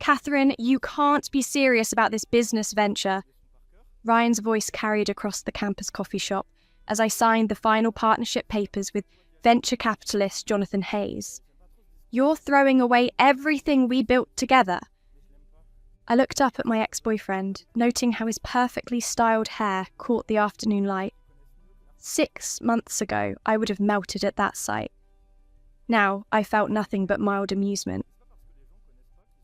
Catherine, you can't be serious about this business venture. Ryan's voice carried across the campus coffee shop as I signed the final partnership papers with venture capitalist Jonathan Hayes. You're throwing away everything we built together. I looked up at my ex-boyfriend, noting how his perfectly styled hair caught the afternoon light. 6 months ago, I would have melted at that sight. Now, I felt nothing but mild amusement.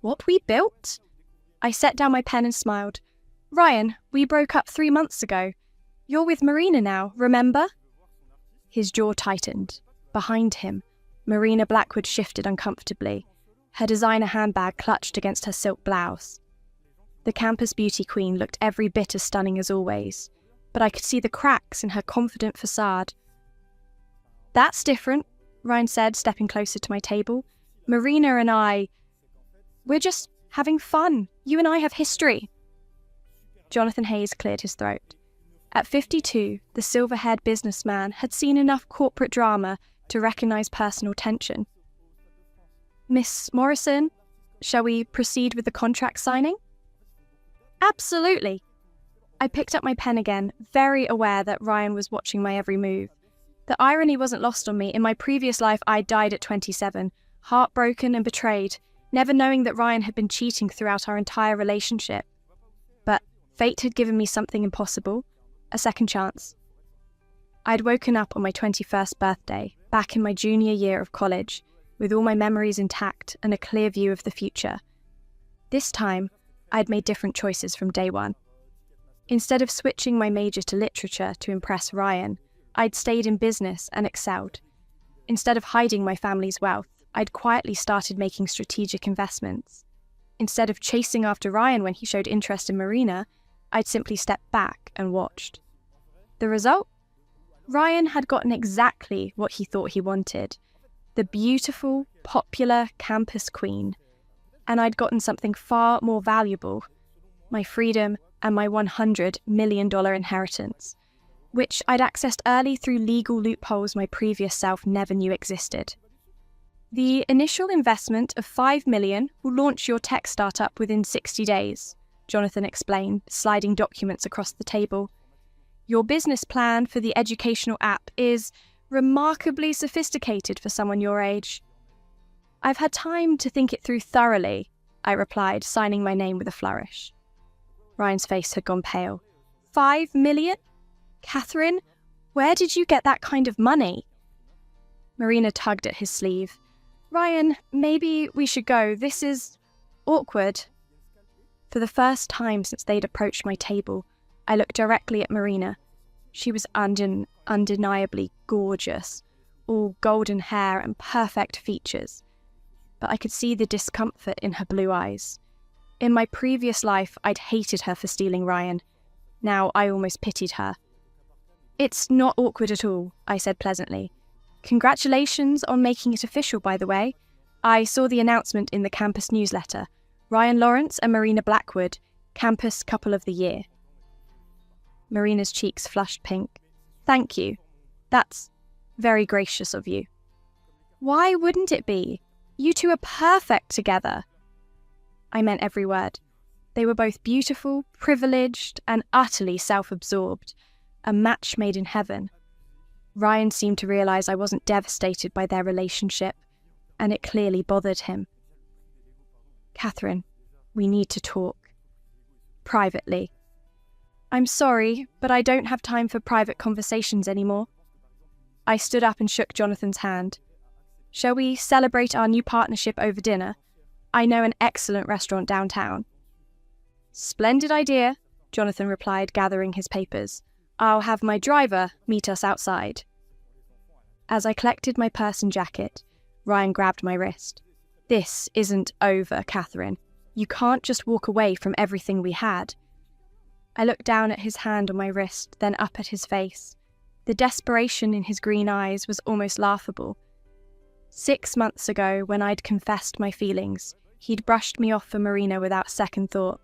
What we built? I set down my pen and smiled. Ryan, we broke up 3 months ago. You're with Marina now, remember? His jaw tightened. Behind him, Marina Blackwood shifted uncomfortably, her designer handbag clutched against her silk blouse. The campus beauty queen looked every bit as stunning as always, but I could see the cracks in her confident facade. That's different, Ryan said, stepping closer to my table. Marina and we're just having fun. You and I have history. Jonathan Hayes cleared his throat. At 52, the silver-haired businessman had seen enough corporate drama to recognise personal tension. Miss Morrison, shall we proceed with the contract signing? Absolutely. I picked up my pen again, very aware that Ryan was watching my every move. The irony wasn't lost on me. In my previous life, I died at 27, heartbroken and betrayed, never knowing that Ryan had been cheating throughout our entire relationship. But fate had given me something impossible, a second chance. I'd woken up on my 21st birthday, back in my junior year of college, with all my memories intact and a clear view of the future. This time, I'd made different choices from day one. Instead of switching my major to literature to impress Ryan, I'd stayed in business and excelled. Instead of hiding my family's wealth, I'd quietly started making strategic investments. Instead of chasing after Ryan when he showed interest in Marina, I'd simply stepped back and watched. The result? Ryan had gotten exactly what he thought he wanted, the beautiful, popular campus queen, and I'd gotten something far more valuable, my freedom and my $100 million inheritance, which I'd accessed early through legal loopholes my previous self never knew existed. The initial investment of $5 million will launch your tech startup within 60 days, Jonathan explained, sliding documents across the table. Your business plan for the educational app is remarkably sophisticated for someone your age. I've had time to think it through thoroughly, I replied, signing my name with a flourish. Ryan's face had gone pale. $5 million? Catherine, where did you get that kind of money? Marina tugged at his sleeve. Ryan, maybe we should go. This is awkward. For the first time since they'd approached my table, I looked directly at Marina. She was undeniably gorgeous, all golden hair and perfect features. But I could see the discomfort in her blue eyes. In my previous life, I'd hated her for stealing Ryan. Now I almost pitied her. It's not awkward at all, I said pleasantly. Congratulations on making it official, by the way. I saw the announcement in the campus newsletter. Ryan Lawrence and Marina Blackwood, Campus Couple of the Year. Marina's cheeks flushed pink. Thank you. That's very gracious of you. Why wouldn't it be? You two are perfect together. I meant every word. They were both beautiful, privileged, and utterly self-absorbed. A match made in heaven. Ryan seemed to realise I wasn't devastated by their relationship, and it clearly bothered him. Catherine, we need to talk. Privately. I'm sorry, but I don't have time for private conversations anymore. I stood up and shook Jonathan's hand. Shall we celebrate our new partnership over dinner? I know an excellent restaurant downtown. Splendid idea, Jonathan replied, gathering his papers. I'll have my driver meet us outside. As I collected my purse and jacket, Ryan grabbed my wrist. This isn't over, Catherine. You can't just walk away from everything we had. I looked down at his hand on my wrist, then up at his face. The desperation in his green eyes was almost laughable. 6 months ago, when I'd confessed my feelings, he'd brushed me off for Marina without second thought.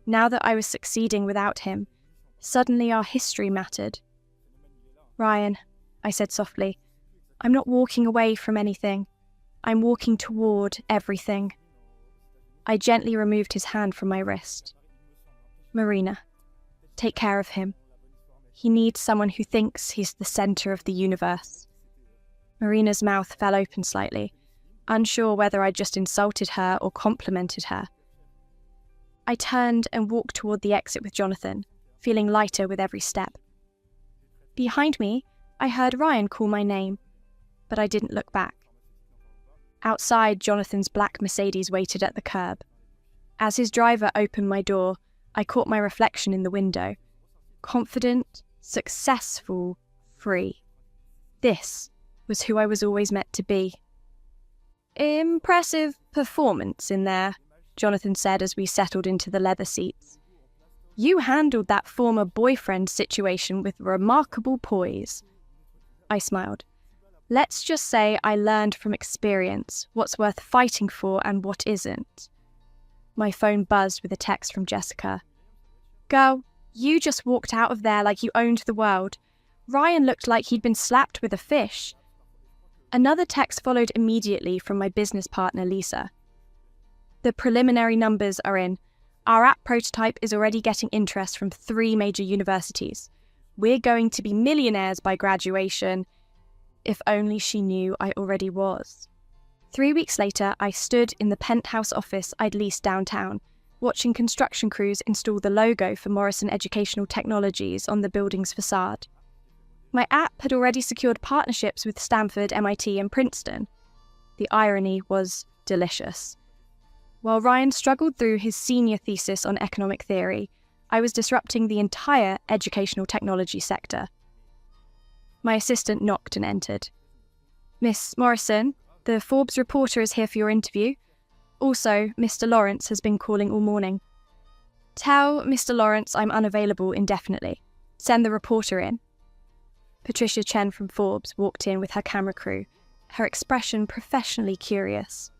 Now that I was succeeding without him, suddenly our history mattered. Ryan, I said softly, I'm not walking away from anything. I'm walking toward everything. I gently removed his hand from my wrist. Marina, take care of him. He needs someone who thinks he's the center of the universe. Marina's mouth fell open slightly, unsure whether I'd just insulted her or complimented her. I turned and walked toward the exit with Jonathan, feeling lighter with every step. Behind me, I heard Ryan call my name, but I didn't look back. Outside, Jonathan's black Mercedes waited at the curb. As his driver opened my door, I caught my reflection in the window. Confident, successful, free. This was who I was always meant to be. Impressive performance in there, Jonathan said as we settled into the leather seats. You handled that former boyfriend situation with remarkable poise. I smiled. Let's just say I learned from experience what's worth fighting for and what isn't. My phone buzzed with a text from Jessica. Girl, you just walked out of there like you owned the world. Ryan looked like he'd been slapped with a fish. Another text followed immediately from my business partner, Lisa. The preliminary numbers are in. Our app prototype is already getting interest from 3 major universities. We're going to be millionaires by graduation. If only she knew I already was. 3 weeks later, I stood in the penthouse office I'd leased downtown, watching construction crews install the logo for Morrison Educational Technologies on the building's facade. My app had already secured partnerships with Stanford, MIT, and Princeton. The irony was delicious. While Ryan struggled through his senior thesis on economic theory, I was disrupting the entire educational technology sector. My assistant knocked and entered. Miss Morrison, the Forbes reporter is here for your interview. Also, Mr. Lawrence has been calling all morning. Tell Mr. Lawrence I'm unavailable indefinitely. Send the reporter in. Patricia Chen from Forbes walked in with her camera crew, her expression professionally curious.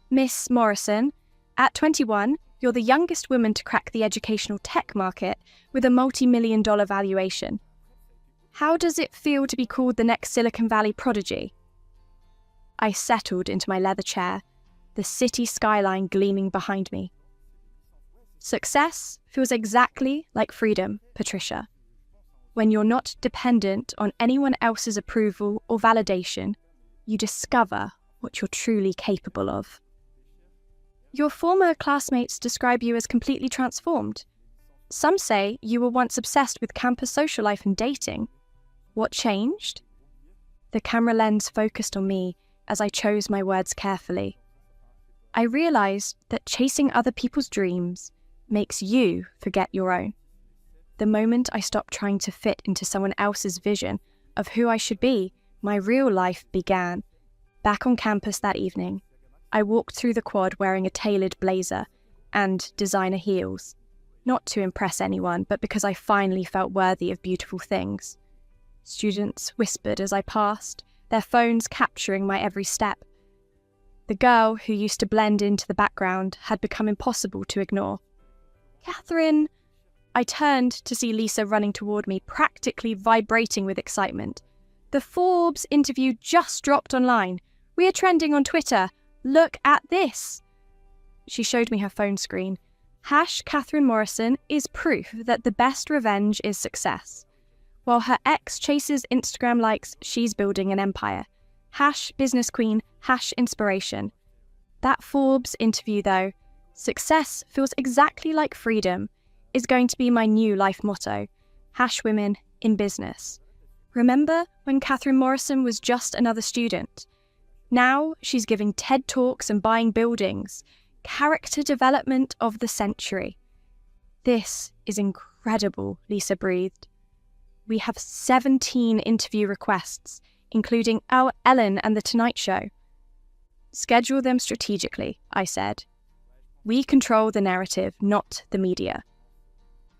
Miss Morrison, at 21, you're the youngest woman to crack the educational tech market with a multi-million-dollar valuation. How does it feel to be called the next Silicon Valley prodigy? I settled into my leather chair, the city skyline gleaming behind me. Success feels exactly like freedom, Patricia. When you're not dependent on anyone else's approval or validation, you discover what you're truly capable of. Your former classmates describe you as completely transformed. Some say you were once obsessed with campus social life and dating. What changed? The camera lens focused on me as I chose my words carefully. I realized that chasing other people's dreams makes you forget your own. The moment I stopped trying to fit into someone else's vision of who I should be, my real life began. Back on campus that evening, I walked through the quad wearing a tailored blazer and designer heels, not to impress anyone, but because I finally felt worthy of beautiful things. Students whispered as I passed, their phones capturing my every step. The girl who used to blend into the background had become impossible to ignore. Catherine! I turned to see Lisa running toward me, practically vibrating with excitement. The Forbes interview just dropped online. We are trending on Twitter. Look at this. She showed me her phone screen. #Catherine Morrison is proof that the best revenge is success. While her ex chases Instagram likes, she's building an empire. #business queen, #inspiration. That Forbes interview though, success feels exactly like freedom, is going to be my new life motto. #women in business. Remember when Catherine Morrison was just another student? Now she's giving TED Talks and buying buildings. Character development of the century. This is incredible, Lisa breathed. We have 17 interview requests, including Ellen and The Tonight Show. Schedule them strategically, I said. We control the narrative, not the media.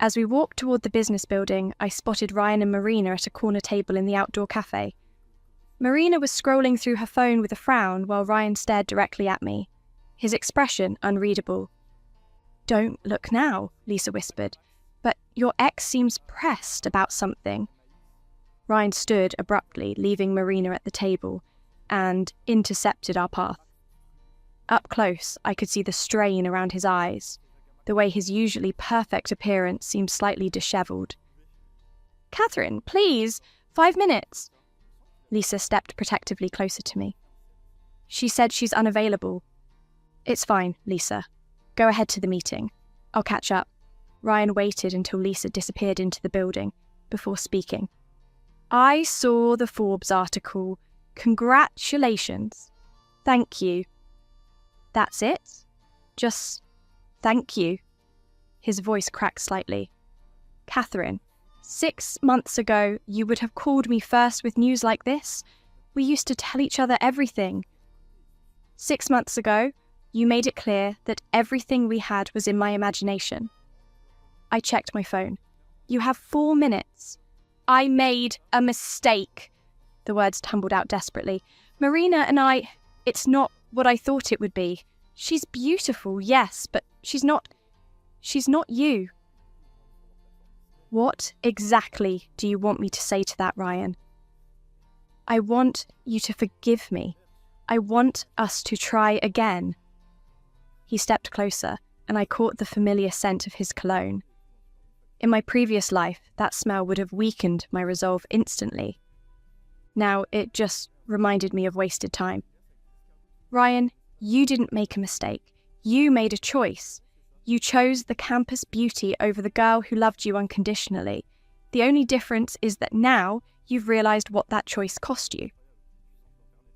As we walked toward the business building, I spotted Ryan and Marina at a corner table in the outdoor cafe. Marina was scrolling through her phone with a frown while Ryan stared directly at me, his expression unreadable. Don't look now, Lisa whispered, but your ex seems pressed about something. Ryan stood abruptly, leaving Marina at the table, and intercepted our path. Up close, I could see the strain around his eyes, the way his usually perfect appearance seemed slightly dishevelled. "Catherine, please, 5 minutes." Lisa stepped protectively closer to me. "She said she's unavailable." "It's fine, Lisa. Go ahead to the meeting. I'll catch up." Ryan waited until Lisa disappeared into the building before speaking. "I saw the Forbes article. Congratulations." "Thank you." "That's it? Just thank you?" His voice cracked slightly. "Catherine, 6 months ago, you would have called me first with news like this. We used to tell each other everything. 6 months ago, you made it clear that everything we had was in my imagination." I checked my phone. "You have 4 minutes." "I made a mistake." The words tumbled out desperately. "Marina and I, it's not what I thought it would be. She's beautiful, yes, but she's not you." "What exactly do you want me to say to that, Ryan?" "I want you to forgive me. I want us to try again." He stepped closer, and I caught the familiar scent of his cologne. In my previous life, that smell would have weakened my resolve instantly. Now it just reminded me of wasted time. "Ryan, you didn't make a mistake. You made a choice. You chose the campus beauty over the girl who loved you unconditionally. The only difference is that now you've realised what that choice cost you."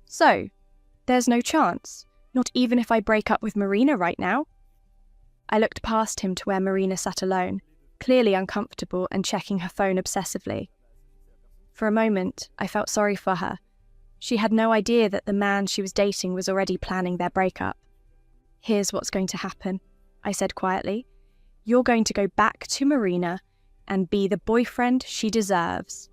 "So, there's no chance, not even if I break up with Marina right now?" I looked past him to where Marina sat alone, clearly uncomfortable and checking her phone obsessively. For a moment, I felt sorry for her. She had no idea that the man she was dating was already planning their breakup. "Here's what's going to happen," I said quietly. "You're going to go back to Marina and be the boyfriend she deserves.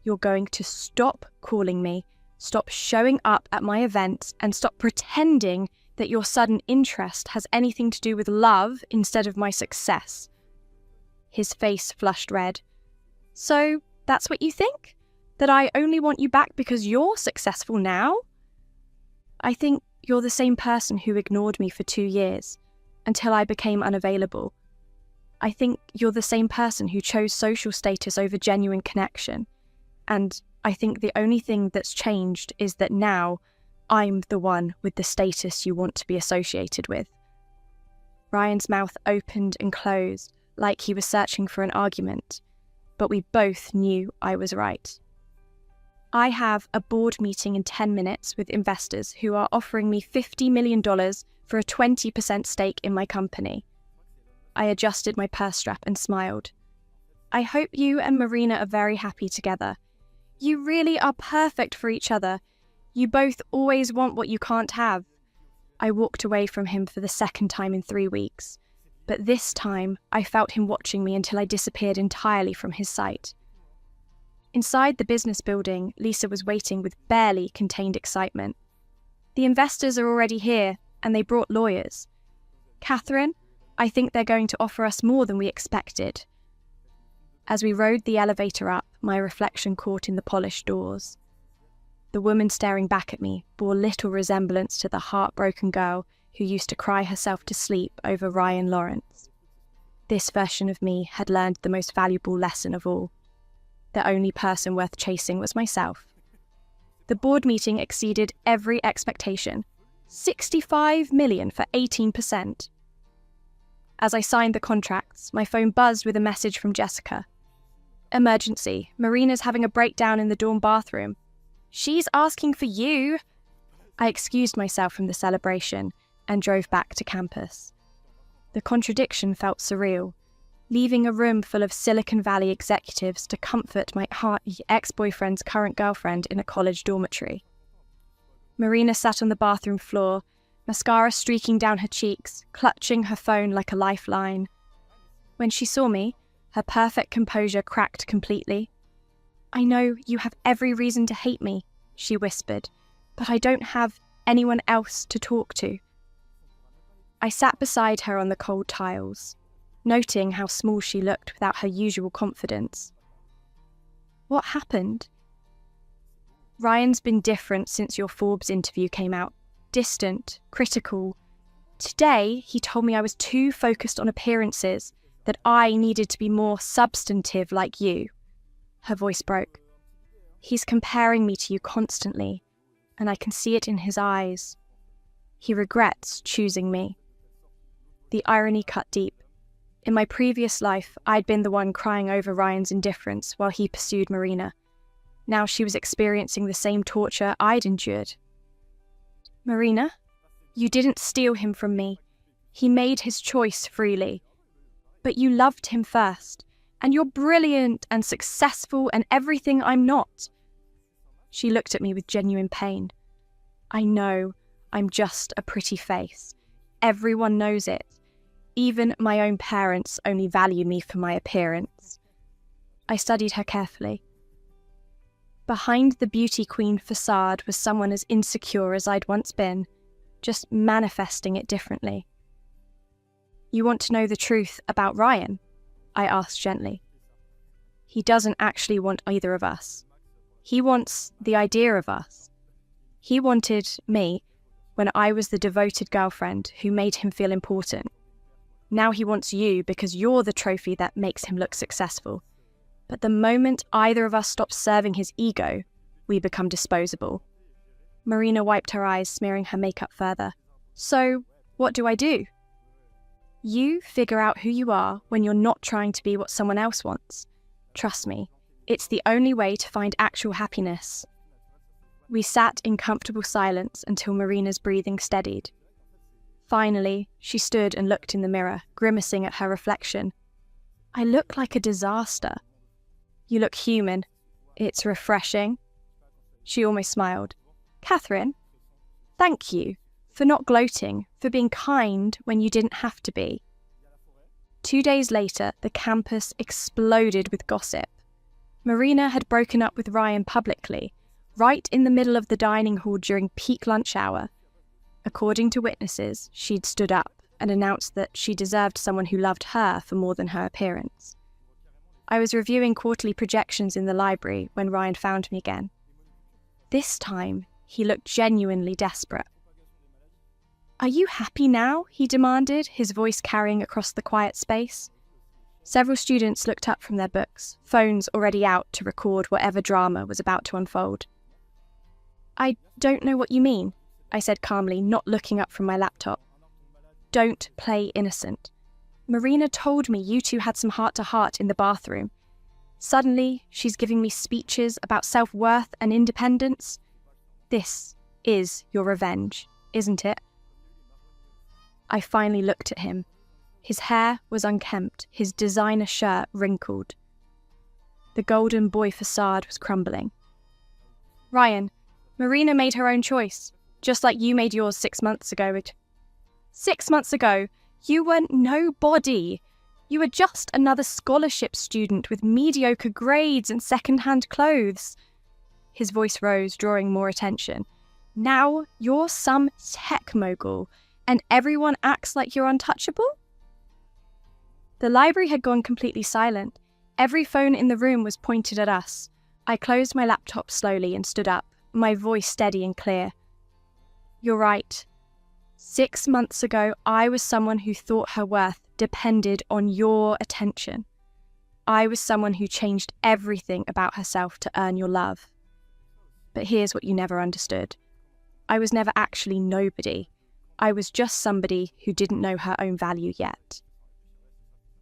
You're going to stop calling me, stop showing up at my events, and stop pretending that your sudden interest has anything to do with love instead of my success." His face flushed red. "So, that's what you think? That I only want you back because you're successful now?" "I think you're the same person who ignored me for 2 years, until I became unavailable. I think you're the same person who chose social status over genuine connection. And I think the only thing that's changed is that now I'm the one with the status you want to be associated with." Ryan's mouth opened and closed, like he was searching for an argument, but we both knew I was right. "I have a board meeting in 10 minutes with investors who are offering me $50 million for a 20% stake in my company." I adjusted my purse strap and smiled. "I hope you and Marina are very happy together. You really are perfect for each other. You both always want what you can't have." I walked away from him for the second time in 3 weeks, but this time I felt him watching me until I disappeared entirely from his sight. Inside the business building, Lisa was waiting with barely contained excitement. "The investors are already here, and they brought lawyers. Catherine, I think they're going to offer us more than we expected." As we rode the elevator up, my reflection caught in the polished doors. The woman staring back at me bore little resemblance to the heartbroken girl who used to cry herself to sleep over Ryan Lawrence. This version of me had learned the most valuable lesson of all. The only person worth chasing was myself. The board meeting exceeded every expectation. $65 million for 18%. As I signed the contracts, my phone buzzed with a message from Jessica. "Emergency. Marina's having a breakdown in the dorm bathroom." "She's asking for you." I excused myself from the celebration and drove back to campus. The contradiction felt surreal, leaving a room full of Silicon Valley executives to comfort my ex-boyfriend's current girlfriend in a college dormitory. Marina sat on the bathroom floor, mascara streaking down her cheeks, clutching her phone like a lifeline. When she saw me, her perfect composure cracked completely. "I know you have every reason to hate me," she whispered, "but I don't have anyone else to talk to." I sat beside her on the cold tiles, noting how small she looked without her usual confidence. "What happened?" "Ryan's been different since your Forbes interview came out. Distant, critical, Today, he told me I was too focused on appearances, that I needed to be more substantive like you. Her voice broke. He's comparing me to you constantly, and I can see it in his eyes. He regrets choosing me. The irony cut deep. In my previous life, I'd been the one crying over Ryan's indifference while he pursued Marina. Now she was experiencing the same torture I'd endured. Marina, you didn't steal him from me. He made his choice freely. But you loved him first, and you're brilliant and successful and everything I'm not. She looked at me with genuine pain. I know I'm just a pretty face. Everyone knows it. Even my own parents only value me for my appearance. I studied her carefully. Behind the beauty queen facade was someone as insecure as I'd once been, just manifesting it differently. You want to know the truth about Ryan? I asked gently. He doesn't actually want either of us. He wants the idea of us. He wanted me when I was the devoted girlfriend who made him feel important. Now he wants you because you're the trophy that makes him look successful. But the moment either of us stops serving his ego, we become disposable. Marina wiped her eyes, smearing her makeup further. So, what do I do? You figure out who you are when you're not trying to be what someone else wants. Trust me, it's the only way to find actual happiness. We sat in comfortable silence until Marina's breathing steadied. Finally, she stood and looked in the mirror, grimacing at her reflection. I look like a disaster. You look human. It's refreshing. She almost smiled. Catherine, thank you for not gloating, for being kind when you didn't have to be. 2 days later, the campus exploded with gossip. Marina had broken up with Ryan publicly, right in the middle of the dining hall during peak lunch hour. According to witnesses, she'd stood up and announced that she deserved someone who loved her for more than her appearance. I was reviewing quarterly projections in the library when Ryan found me again. This time, he looked genuinely desperate. Are you happy now? He demanded, his voice carrying across the quiet space. Several students looked up from their books, phones already out to record whatever drama was about to unfold. I don't know what you mean, I said calmly, not looking up from my laptop. Don't play innocent. Marina told me you two had some heart-to-heart in the bathroom. Suddenly, she's giving me speeches about self-worth and independence. This is your revenge, isn't it? I finally looked at him. His hair was unkempt, his designer shirt wrinkled. The golden boy facade was crumbling. Ryan, Marina made her own choice, just like you made yours 6 months ago. 6 months ago, you were nobody. You were just another scholarship student with mediocre grades and second-hand clothes. His voice rose, drawing more attention. Now you're some tech mogul, and everyone acts like you're untouchable? The library had gone completely silent. Every phone in the room was pointed at us. I closed my laptop slowly and stood up, my voice steady and clear. You're right. 6 months ago, I was someone who thought her worth depended on your attention. I was someone who changed everything about herself to earn your love. But here's what you never understood. I was never actually nobody. I was just somebody who didn't know her own value yet.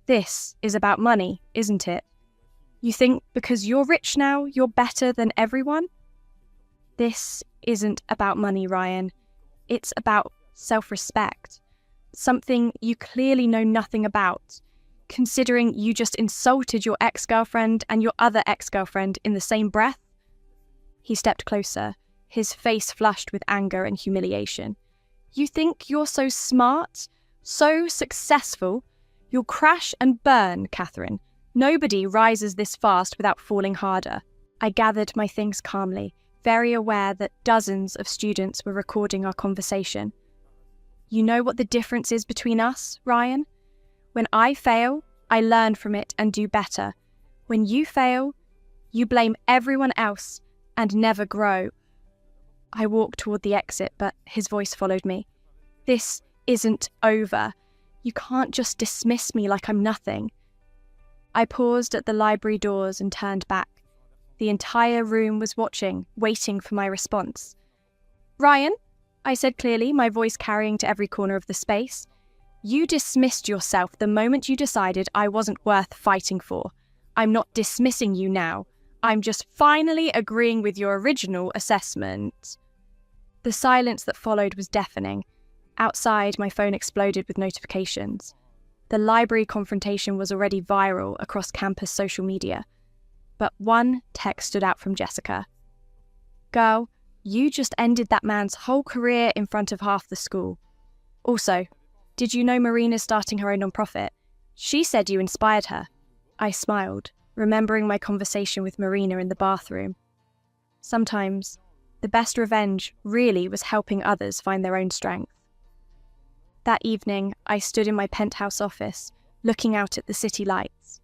This is about money, isn't it? You think because you're rich now, you're better than everyone? This isn't about money, Ryan. It's about self-respect. Something you clearly know nothing about, considering you just insulted your ex-girlfriend and your other ex-girlfriend in the same breath. He stepped closer, his face flushed with anger and humiliation. You think you're so smart, so successful? You'll crash and burn, Catherine. Nobody rises this fast without falling harder. I gathered my things calmly, very aware that dozens of students were recording our conversation. You know what the difference is between us, Ryan? When I fail, I learn from it and do better. When you fail, you blame everyone else and never grow. I walked toward the exit, but his voice followed me. This isn't over. You can't just dismiss me like I'm nothing. I paused at the library doors and turned back. The entire room was watching, waiting for my response. "Ryan," I said clearly, my voice carrying to every corner of the space, "you dismissed yourself the moment you decided I wasn't worth fighting for. I'm not dismissing you now. I'm just finally agreeing with your original assessment." The silence that followed was deafening. Outside, my phone exploded with notifications. The library confrontation was already viral across campus social media. But one text stood out from Jessica. "Girl, you just ended that man's whole career in front of half the school. Also, did you know Marina's starting her own nonprofit? She said you inspired her." I smiled, remembering my conversation with Marina in the bathroom. Sometimes, the best revenge really was helping others find their own strength. That evening, I stood in my penthouse office, looking out at the city lights.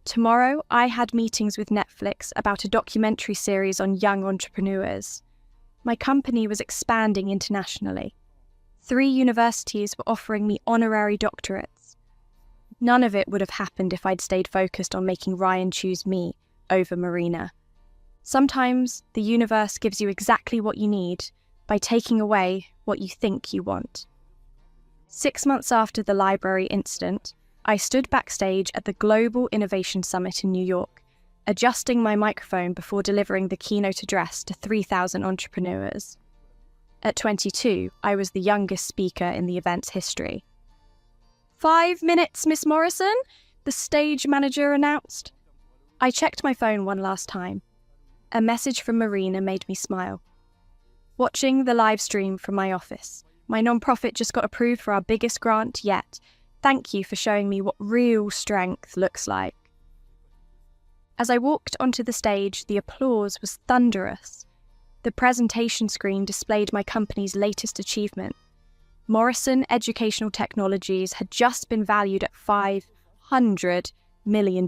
Tomorrow, I had meetings with Netflix about a documentary series on young entrepreneurs. My company was expanding internationally. 3 universities were offering me honorary doctorates. None of it would have happened if I'd stayed focused on making Ryan choose me over Marina. Sometimes the universe gives you exactly what you need by taking away what you think you want. 6 months after the library incident, I stood backstage at the Global Innovation Summit in New York, adjusting my microphone before delivering the keynote address to 3,000 entrepreneurs. At 22, I was the youngest speaker in the event's history. "5 minutes, Miss Morrison," the stage manager announced. I checked my phone one last time. A message from Marina made me smile. "Watching the live stream from my office. My nonprofit just got approved for our biggest grant yet. Thank you for showing me what real strength looks like." As I walked onto the stage, the applause was thunderous. The presentation screen displayed my company's latest achievement. Morrison Educational Technologies had just been valued at $500 million.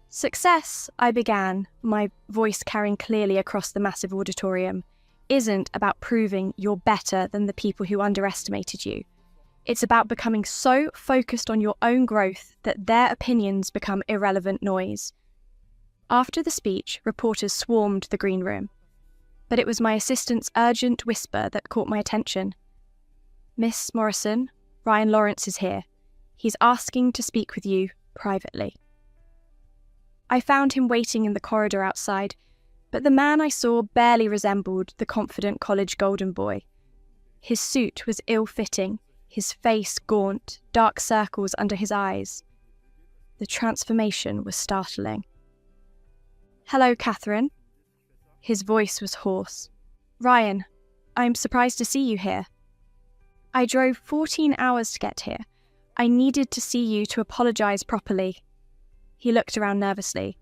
"Success," I began, my voice carrying clearly across the massive auditorium, "isn't about proving you're better than the people who underestimated you. It's about becoming so focused on your own growth that their opinions become irrelevant noise." After the speech, reporters swarmed the green room. But it was my assistant's urgent whisper that caught my attention. "Miss Morrison, Ryan Lawrence is here. He's asking to speak with you privately." I found him waiting in the corridor outside, but the man I saw barely resembled the confident college golden boy. His suit was ill-fitting, his face gaunt, dark circles under his eyes. The transformation was startling. "Hello, Catherine." His voice was hoarse. "Ryan, I'm surprised to see you here. I drove 14 hours to get here. I needed to see you to apologise properly." He looked around nervously.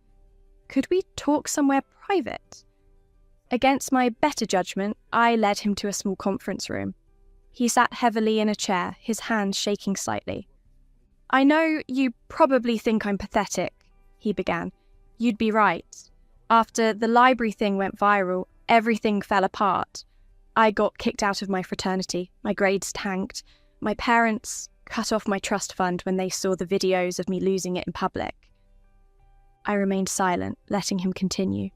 "Could we talk somewhere private?" Against my better judgment, I led him to a small conference room. He sat heavily in a chair, his hands shaking slightly. "I know you probably think I'm pathetic," he began. "You'd be right. After the library thing went viral, everything fell apart. I got kicked out of my fraternity, my grades tanked, my parents cut off my trust fund when they saw the videos of me losing it in public." I remained silent, letting him continue.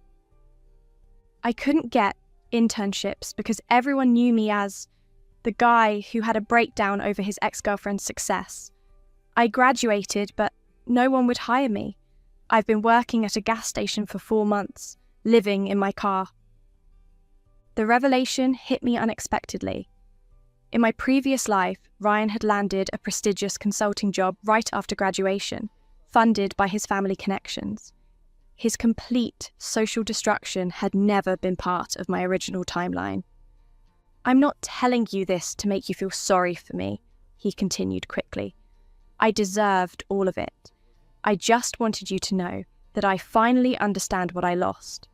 "I couldn't get internships because everyone knew me as the guy who had a breakdown over his ex-girlfriend's success. I graduated, but no one would hire me. I've been working at a gas station for 4 months, living in my car." The revelation hit me unexpectedly. In my previous life, Ryan had landed a prestigious consulting job right after graduation, funded by his family connections. His complete social destruction had never been part of my original timeline. "I'm not telling you this to make you feel sorry for me," he continued quickly. "I deserved all of it. I just wanted you to know that I finally understand what I lost.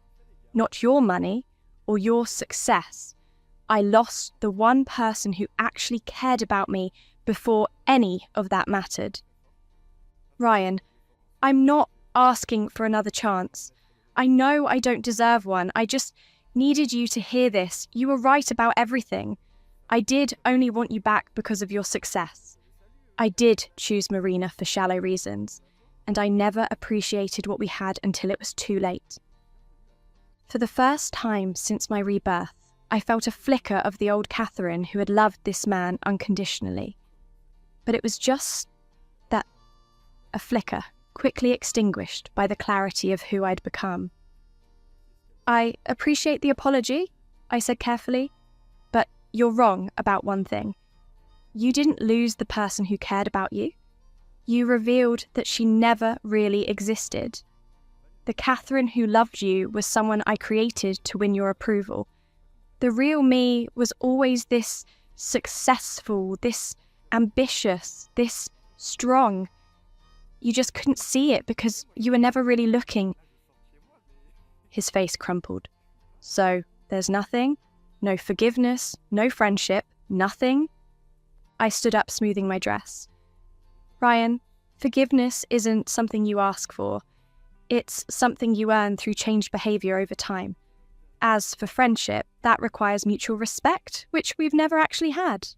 Not your money or your success. I lost the one person who actually cared about me before any of that mattered." "Ryan, I'm not asking for another chance. I know I don't deserve one. I just needed you to hear this. You were right about everything. I did only want you back because of your success. I did choose Marina for shallow reasons, and I never appreciated what we had until it was too late. For the first time since my rebirth, I felt a flicker of the old Catherine who had loved this man unconditionally. But it was just that, a flicker, quickly extinguished by the clarity of who I'd become. I appreciate the apology, I said carefully, but you're wrong about one thing. You didn't lose the person who cared about you. You revealed that she never really existed. The Catherine who loved you was someone I created to win your approval. The real me was always this successful, this ambitious, this strong. You just couldn't see it because you were never really looking. His face crumpled. So, there's nothing? No forgiveness, no friendship, nothing? I stood up, smoothing my dress. Ryan, forgiveness isn't something you ask for. It's something you earn through changed behaviour over time. As for friendship, that requires mutual respect, which we've never actually had.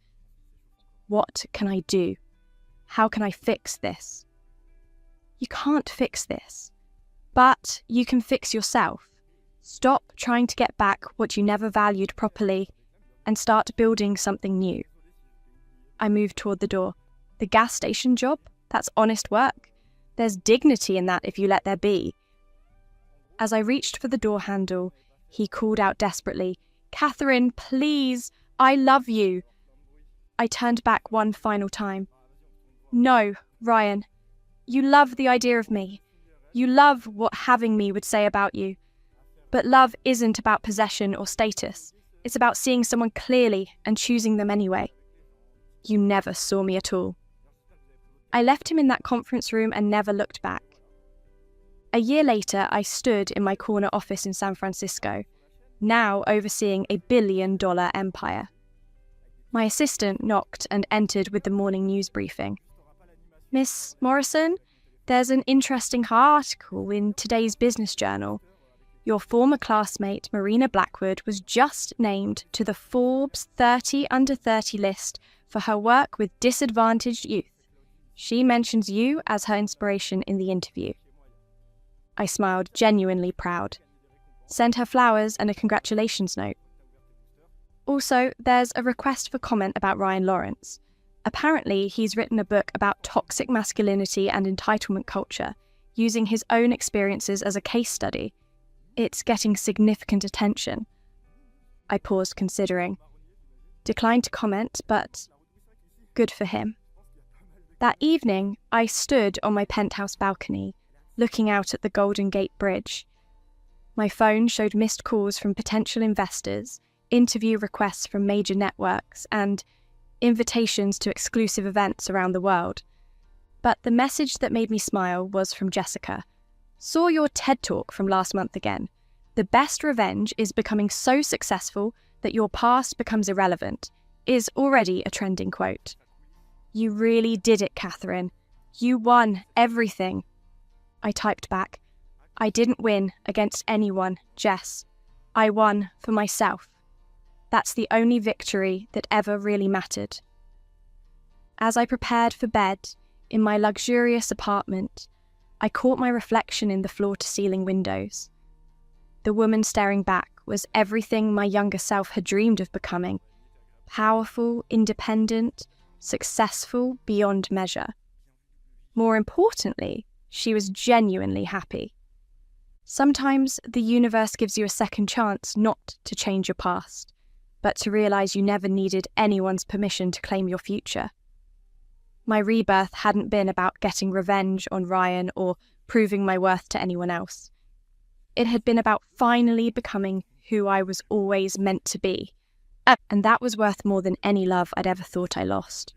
What can I do? How can I fix this? You can't fix this, but you can fix yourself. Stop trying to get back what you never valued properly and start building something new. I moved toward the door. The gas station job? That's honest work. There's dignity in that if you let there be. As I reached for the door handle, he called out desperately, "Catherine, please, I love you." I turned back one final time. No, Ryan, you love the idea of me. You love what having me would say about you. But love isn't about possession or status. It's about seeing someone clearly and choosing them anyway. You never saw me at all. I left him in that conference room and never looked back. A year later, I stood in my corner office in San Francisco, now overseeing $1 billion empire. My assistant knocked and entered with the morning news briefing. "Miss Morrison, there's an interesting article in today's business journal. Your former classmate, Marina Blackwood, was just named to the Forbes 30 Under 30 list for her work with disadvantaged youth. She mentions you as her inspiration in the interview." I smiled, genuinely proud. Send her flowers and a congratulations note. Also, there's a request for comment about Ryan Lawrence. Apparently, he's written a book about toxic masculinity and entitlement culture, using his own experiences as a case study. It's getting significant attention. I paused, considering. Declined to comment, but good for him. That evening, I stood on my penthouse balcony, looking out at the Golden Gate Bridge. My phone showed missed calls from potential investors, interview requests from major networks, and invitations to exclusive events around the world. But the message that made me smile was from Jessica. "Saw your TED Talk from last month again. The best revenge is becoming so successful that your past becomes irrelevant," is already a trending quote. "You really did it, Catherine. You won everything." I typed back, "I didn't win against anyone, Jess. I won for myself. That's the only victory that ever really mattered." As I prepared for bed in my luxurious apartment, I caught my reflection in the floor-to-ceiling windows. The woman staring back was everything my younger self had dreamed of becoming. Powerful, independent, successful beyond measure. More importantly, she was genuinely happy. Sometimes the universe gives you a second chance not to change your past, but to realise you never needed anyone's permission to claim your future. My rebirth hadn't been about getting revenge on Ryan or proving my worth to anyone else. It had been about finally becoming who I was always meant to be, and that was worth more than any love I'd ever thought I lost.